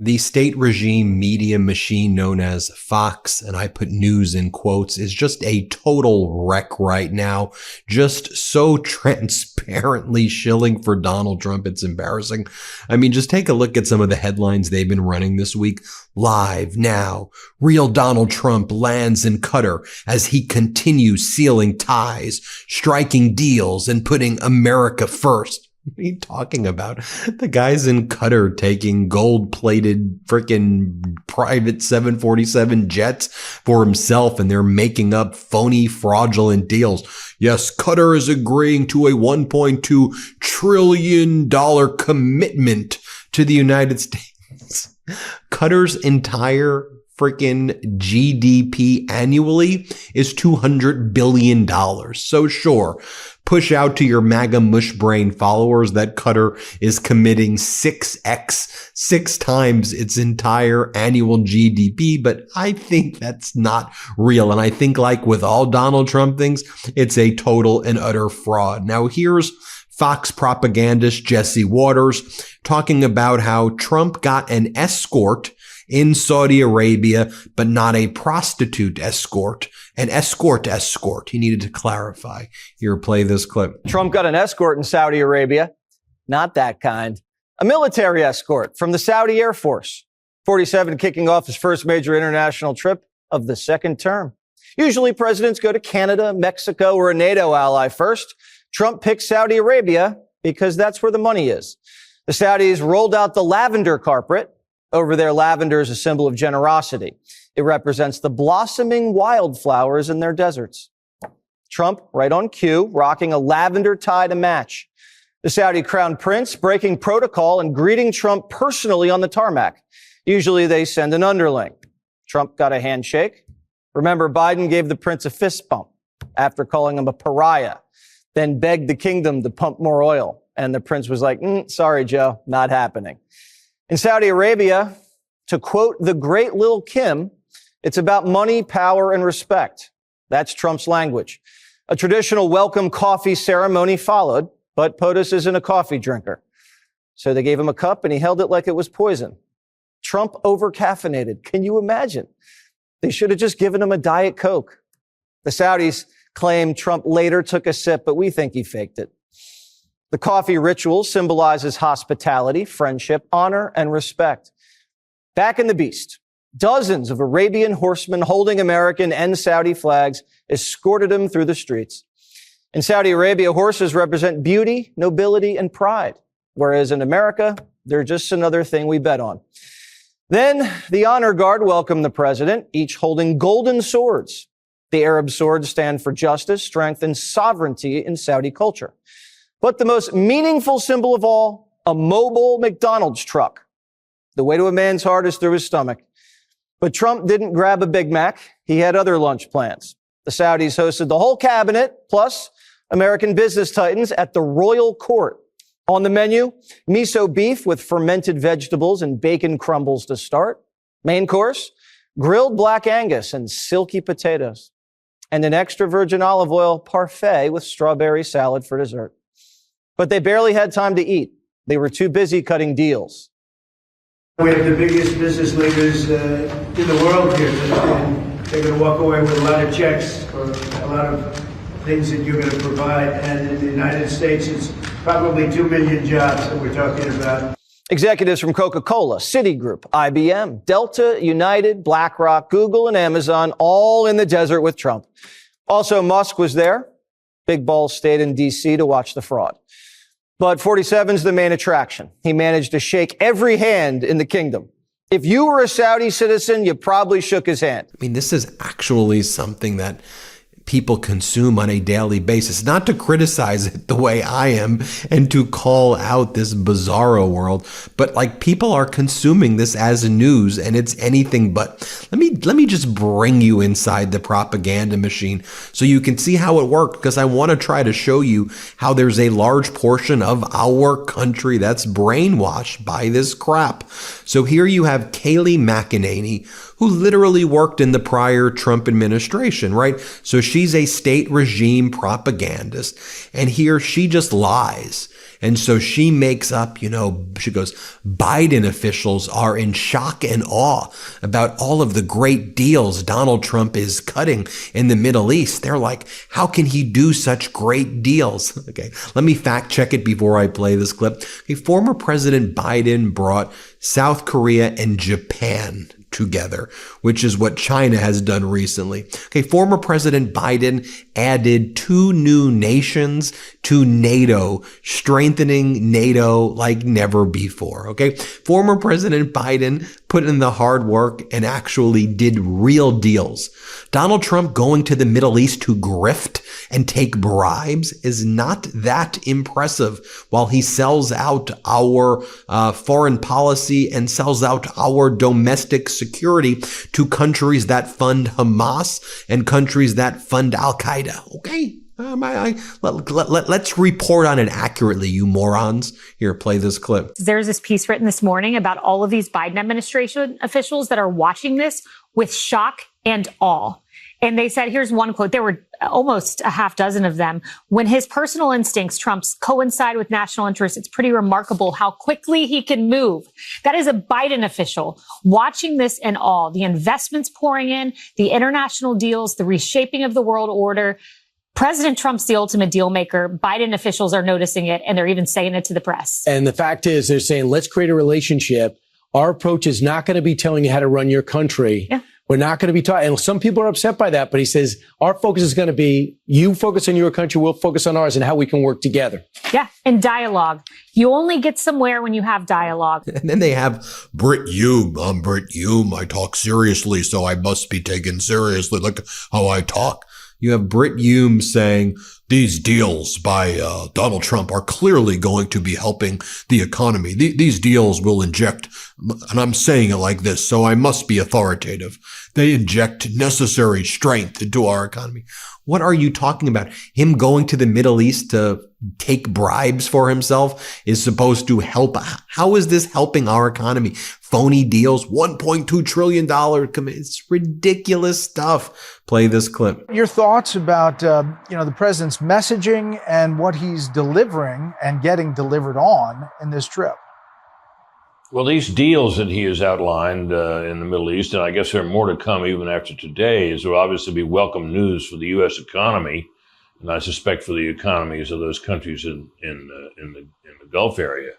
The state regime media machine known as Fox, and I put news in quotes, is just a total wreck right now. Just so transparently shilling for Donald Trump. It's embarrassing. I mean, just take a look at some of the headlines they've been running this week. Live now, real Donald Trump lands in Qatar as he continues sealing ties, striking deals, and putting America first. What are you talking about? The guy's in Qatar taking gold-plated freaking private 747 jets for himself, and they're making up phony, fraudulent deals. Yes, Qatar is agreeing to a $1.2 trillion commitment to the United States. Qatar's entire freaking GDP annually is $200 billion. So sure, push out to your MAGA mush brain followers that Qatar is committing 6 times its entire annual GDP, but I think that's not real. And I think, like with all Donald Trump things, it's a total and utter fraud. Now here's Fox propagandist Jesse Waters talking about how Trump got an escort in Saudi Arabia, but not a prostitute escort, an escort. He needed to clarify. Here, play this clip. Trump got an escort in Saudi Arabia. Not that kind. A military escort from the Saudi Air Force. 47 kicking off his first major international trip of the second term. Usually presidents go to Canada, Mexico, or a NATO ally first. Trump picked Saudi Arabia because that's where the money is. The Saudis rolled out the lavender carpet. Over there, lavender is a symbol of generosity. It represents the blossoming wildflowers in their deserts. Trump, right on cue, rocking a lavender tie to match. The Saudi crown prince breaking protocol and greeting Trump personally on the tarmac. Usually they send an underling. Trump got a handshake. Remember, Biden gave the prince a fist bump after calling him a pariah, then begged the kingdom to pump more oil. And the prince was like, sorry, Joe, not happening. In Saudi Arabia, to quote the great Lil' Kim, it's about money, power, and respect. That's Trump's language. A traditional welcome coffee ceremony followed, but POTUS isn't a coffee drinker. So they gave him a cup and he held it like it was poison. Trump over-caffeinated. Can you imagine? They should have just given him a Diet Coke. The Saudis claim Trump later took a sip, but we think he faked it. The coffee ritual symbolizes hospitality, friendship, honor, and respect. Back in the beast, dozens of Arabian horsemen holding American and Saudi flags escorted him through the streets. In Saudi Arabia, horses represent beauty, nobility, and pride, whereas in America, they're just another thing we bet on. Then the honor guard welcomed the president, each holding golden swords. The Arab swords stand for justice, strength, and sovereignty in Saudi culture. But the most meaningful symbol of all, a mobile McDonald's truck. The way to a man's heart is through his stomach. But Trump didn't grab a Big Mac. He had other lunch plans. The Saudis hosted the whole cabinet, plus American business titans at the royal court. On the menu, miso beef with fermented vegetables and bacon crumbles to start. Main course, grilled black Angus and silky potatoes. And an extra virgin olive oil parfait with strawberry salad for dessert. But they barely had time to eat. They were too busy cutting deals. We have the biggest business leaders in the world here, and they're going to walk away with a lot of checks for a lot of things that you're going to provide. And in the United States, it's probably 2 million jobs that we're talking about. Executives from Coca-Cola, Citigroup, IBM, Delta, United, BlackRock, Google, and Amazon, all in the desert with Trump. Also, Musk was there. Big balls stayed in D.C. to watch the fraud. But 47's the main attraction. He managed to shake every hand in the kingdom. If you were a Saudi citizen, you probably shook his hand. I mean, this is actually something that people consume on a daily basis, not to criticize it the way I am and to call out this bizarro world, but like people are consuming this as news and it's anything but. Let me just bring you inside the propaganda machine so you can see how it worked, because I want to try to show you how there's a large portion of our country that's brainwashed by this crap. So here you have Kayleigh McEnany, who literally worked in the prior Trump administration, right? So she's a state regime propagandist, and here she just lies. And so she makes up, she goes, Biden officials are in shock and awe about all of the great deals Donald Trump is cutting in the Middle East. They're like, how can he do such great deals? Okay, let me fact check it before I play this clip. Okay, former President Biden brought South Korea and Japan together, which is what China has done recently. Okay, former President Biden added 2 new nations to NATO, strengthening NATO like never before. Okay, former President Biden put in the hard work and actually did real deals. Donald Trump going to the Middle East to grift and take bribes is not that impressive while he sells out our foreign policy and sells out our domestic security to countries that fund Hamas and countries that fund Al-Qaeda. Okay? Let's report on it accurately, you morons. Here, play this clip. There's this piece written this morning about all of these Biden administration officials that are watching this with shock and awe. And they said, here's one quote. There were almost a half dozen of them. When his personal instincts, Trump's, coincide with national interests, it's pretty remarkable how quickly he can move. That is a Biden official watching this in awe. The investments pouring in, the international deals, the reshaping of the world order. President Trump's the ultimate deal maker. Biden officials are noticing it, and they're even saying it to the press. And the fact is, they're saying, let's create a relationship. Our approach is not going to be telling you how to run your country. Yeah. We're not going to be taught. And some people are upset by that, but he says our focus is going to be you focus on your country, we'll focus on ours and how we can work together. Yeah. And dialogue. You only get somewhere when you have dialogue. And then they have Brit Hume. I'm Brit Hume. I talk seriously, so I must be taken seriously. Look how I talk. You have Brit Hume saying these deals by Donald Trump are clearly going to be helping the economy. These deals will inject, and I'm saying it like this, so I must be authoritative. They inject necessary strength into our economy. What are you talking about? Him going to the Middle East to take bribes for himself is supposed to help. How is this helping our economy? Phony deals, $1.2 trillion. It's ridiculous stuff. Play this clip. Your thoughts about, the president's messaging and what he's delivering and getting delivered on in this trip? Well, these deals that he has outlined in the Middle East, and I guess there are more to come even after today, will obviously be welcome news for the U.S. economy, and I suspect for the economies of those countries in the Gulf area.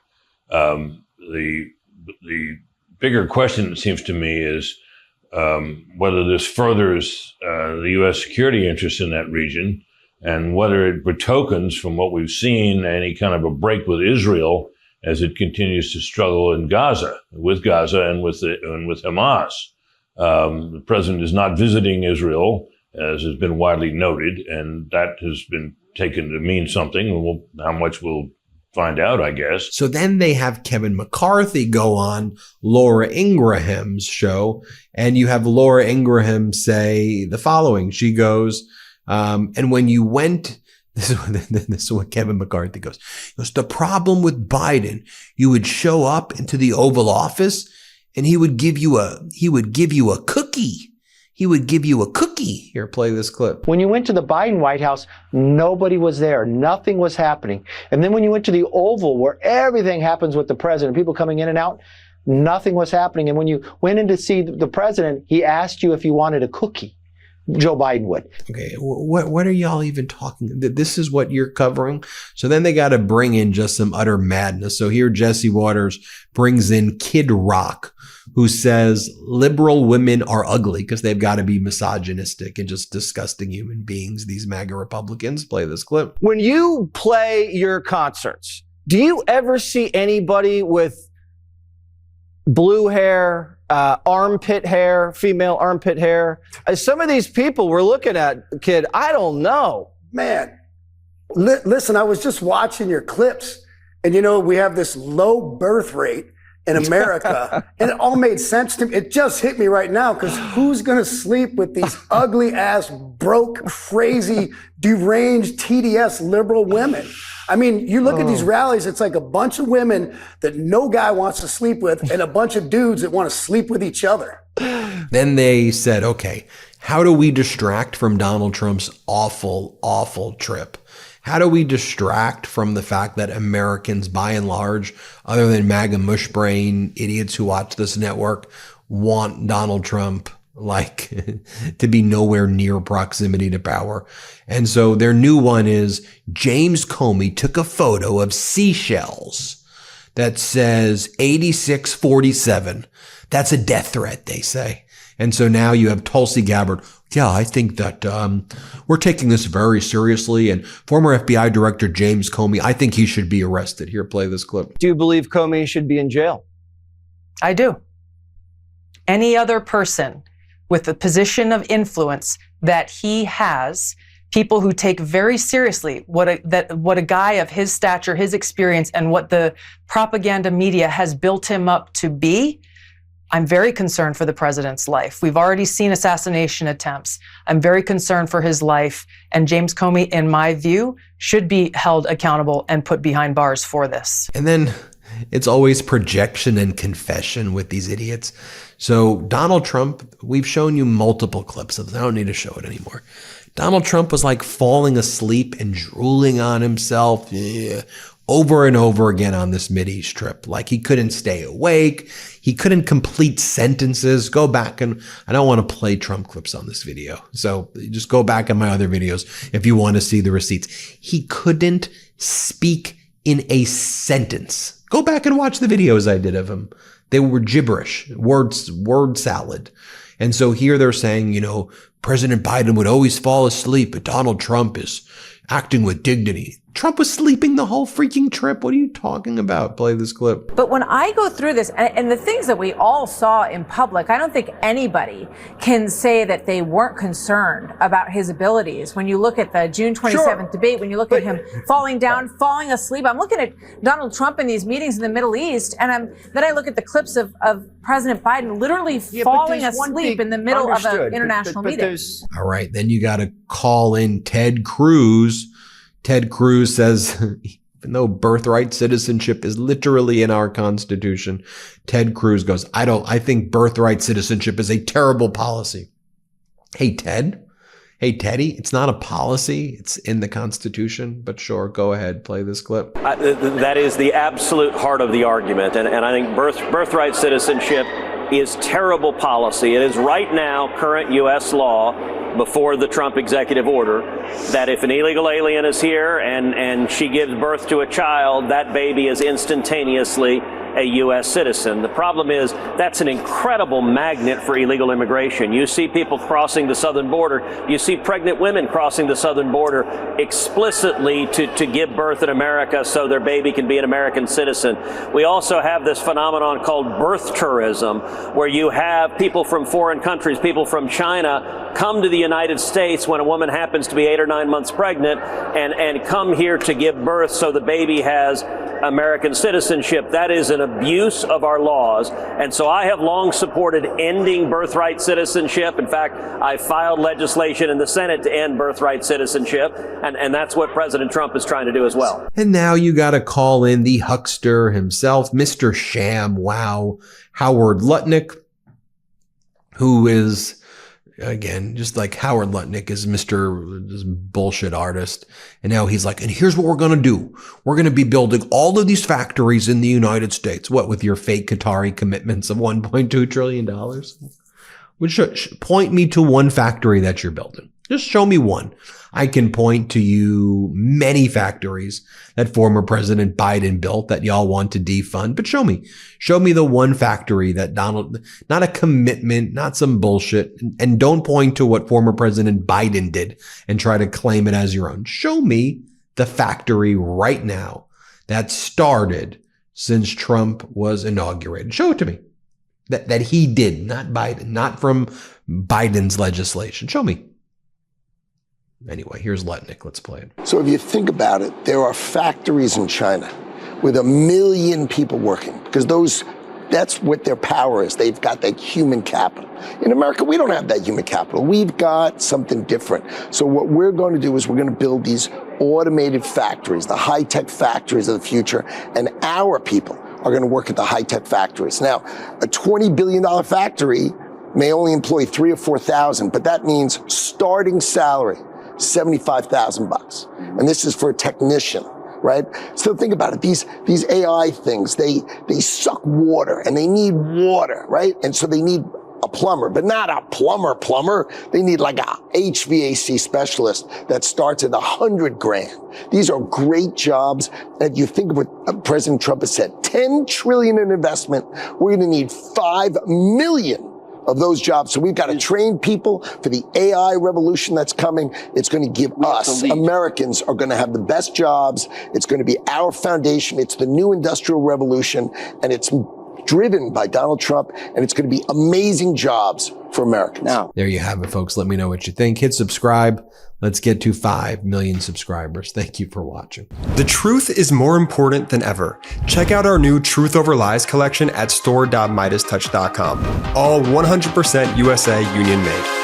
The bigger question, it seems to me, is whether this furthers the U.S. security interests in that region, and whether it betokens, from what we've seen, any kind of a break with Israel as it continues to struggle in Gaza and with Hamas. The president is not visiting Israel, as has been widely noted, and that has been taken to mean something. How much we'll find out, I guess. So then they have Kevin McCarthy go on Laura Ingraham's show, and you have Laura Ingraham say the following. She goes, and when you went, this is what Kevin McCarthy goes. He goes, the problem with Biden, you would show up into the Oval Office and he would give you a cookie. He would give you a cookie. Here, play this clip. When you went to the Biden White House, nobody was there. Nothing was happening. And then when you went to the Oval, where everything happens with the president, people coming in and out, nothing was happening. And when you went in to see the president, he asked you if you wanted a cookie. Joe Biden would. Okay, what are y'all even talking? This is what you're covering? So then they got to bring in just some utter madness. So here Jesse Waters brings in Kid Rock, who says liberal women are ugly because they've got to be misogynistic and just disgusting human beings, these MAGA Republicans. Play this clip. When you play your concerts, do you ever see anybody with blue hair, armpit hair, female armpit hair? Some of these people we're looking at, kid, I don't know. Man, listen, I was just watching your clips, and we have this low birth rate, in America. And it all made sense to me. It just hit me right now, because who's going to sleep with these ugly ass, broke, crazy, deranged, TDS liberal women? I mean, you look at these rallies, it's like a bunch of women that no guy wants to sleep with and a bunch of dudes that want to sleep with each other. Then they said, okay, how do we distract from Donald Trump's awful, awful trip? How do we distract from the fact that Americans, by and large, other than MAGA mushbrain idiots who watch this network, want Donald Trump to be nowhere near proximity to power? And so their new one is James Comey took a photo of seashells that says 8647. That's a death threat, they say. And so now you have Tulsi Gabbard. Yeah, I think that we're taking this very seriously. And former FBI Director James Comey, I think he should be arrested. Here, play this clip. Do you believe Comey should be in jail? I do. Any other person with a position of influence that he has, people who take very seriously what a guy of his stature, his experience, and what the propaganda media has built him up to be, I'm very concerned for the president's life. We've already seen assassination attempts. I'm very concerned for his life. And James Comey, in my view, should be held accountable and put behind bars for this. And then it's always projection and confession with these idiots. So Donald Trump, we've shown you multiple clips of this. I don't need to show it anymore. Donald Trump was like falling asleep and drooling on himself over and over again on this Mideast trip. Like he couldn't stay awake. He couldn't complete sentences. Go back, and I don't want to play Trump clips on this video. So just go back in my other videos if you want to see the receipts. He couldn't speak in a sentence. Go back and watch the videos I did of him. They were gibberish, word salad. And so here they're saying, President Biden would always fall asleep, but Donald Trump is acting with dignity. Trump was sleeping the whole freaking trip. What are you talking about? Play this clip. But when I go through this, and the things that we all saw in public, I don't think anybody can say that they weren't concerned about his abilities. When you look at the June 27th debate, when you look at him falling down, falling asleep, I'm looking at Donald Trump in these meetings in the Middle East, and then I look at the clips of President Biden literally falling asleep in the middle of an international meeting. All right, then you got to call in Ted Cruz. Ted Cruz says, even though birthright citizenship is literally in our Constitution, Ted Cruz goes, I think birthright citizenship is a terrible policy. Hey, Ted. Hey, Teddy, it's not a policy. It's in the Constitution. But sure, go ahead. Play this clip. That is the absolute heart of the argument. And I think birthright citizenship is terrible policy. It is right now current U.S. law before the Trump executive order that if an illegal alien is here and she gives birth to a child, that baby is instantaneously a U.S. citizen. The problem is that's an incredible magnet for illegal immigration. You see people crossing the southern border. You see pregnant women crossing the southern border explicitly to give birth in America so their baby can be an American citizen. We also have this phenomenon called birth tourism, where you have people from foreign countries, people from China, come to the United States when a woman happens to be 8 or 9 months pregnant and come here to give birth so the baby has American citizenship. That is an abuse of our laws. And so I have long supported ending birthright citizenship. In fact, I filed legislation in the Senate to end birthright citizenship. And that's what President Trump is trying to do as well. And now you got to call in the huckster himself, Mr. Sham Wow, Howard Lutnick, who is, again, just like Howard Lutnick is this bullshit artist. And now he's like, and here's what we're going to do. We're going to be building all of these factories in the United States. What, with your fake Qatari commitments of $1.2 trillion? Point me to one factory that you're building. Just show me one. I can point to you many factories that former President Biden built that y'all want to defund, but show me the one factory that not a commitment, not some bullshit, and don't point to what former President Biden did and try to claim it as your own. Show me the factory right now that started since Trump was inaugurated. Show it to me. That he did, not Biden, not from Biden's legislation. Show me. Anyway, here's Letnick. Let's play it. So if you think about it, there are factories in China with 1 million people working because those That's what their power is. They've got that human capital. In America, we don't have that human capital. We've got something different. So what we're going to do is we're going to build these automated factories, the high-tech factories of the future, and our people are going to work at the high-tech factories. Now, a $20 billion factory may only employ 3,000 or 4,000, but that means starting salary, $75,000. And this is for a technician, right? So think about it. These AI things, they suck water and they need water, right? And so they need a plumber, but not a plumber. They need like a HVAC specialist that starts at $100,000. These are great jobs. And you think of what President Trump has said, $10 trillion in investment. We're going to need 5 million of those jobs. So we've got to train people for the AI revolution that's coming. It's going to give us, Americans, are going to have the best jobs. It's going to be our foundation. It's the new industrial revolution, and it's driven by Donald Trump, and it's going to be amazing jobs for Americans. Now, there you have it, folks. Let me know what you think. Hit subscribe. Let's get to 5 million subscribers. Thank you for watching. The truth is more important than ever. Check out our new Truth Over Lies collection at store.MeidasTouch.com. All 100% USA union made.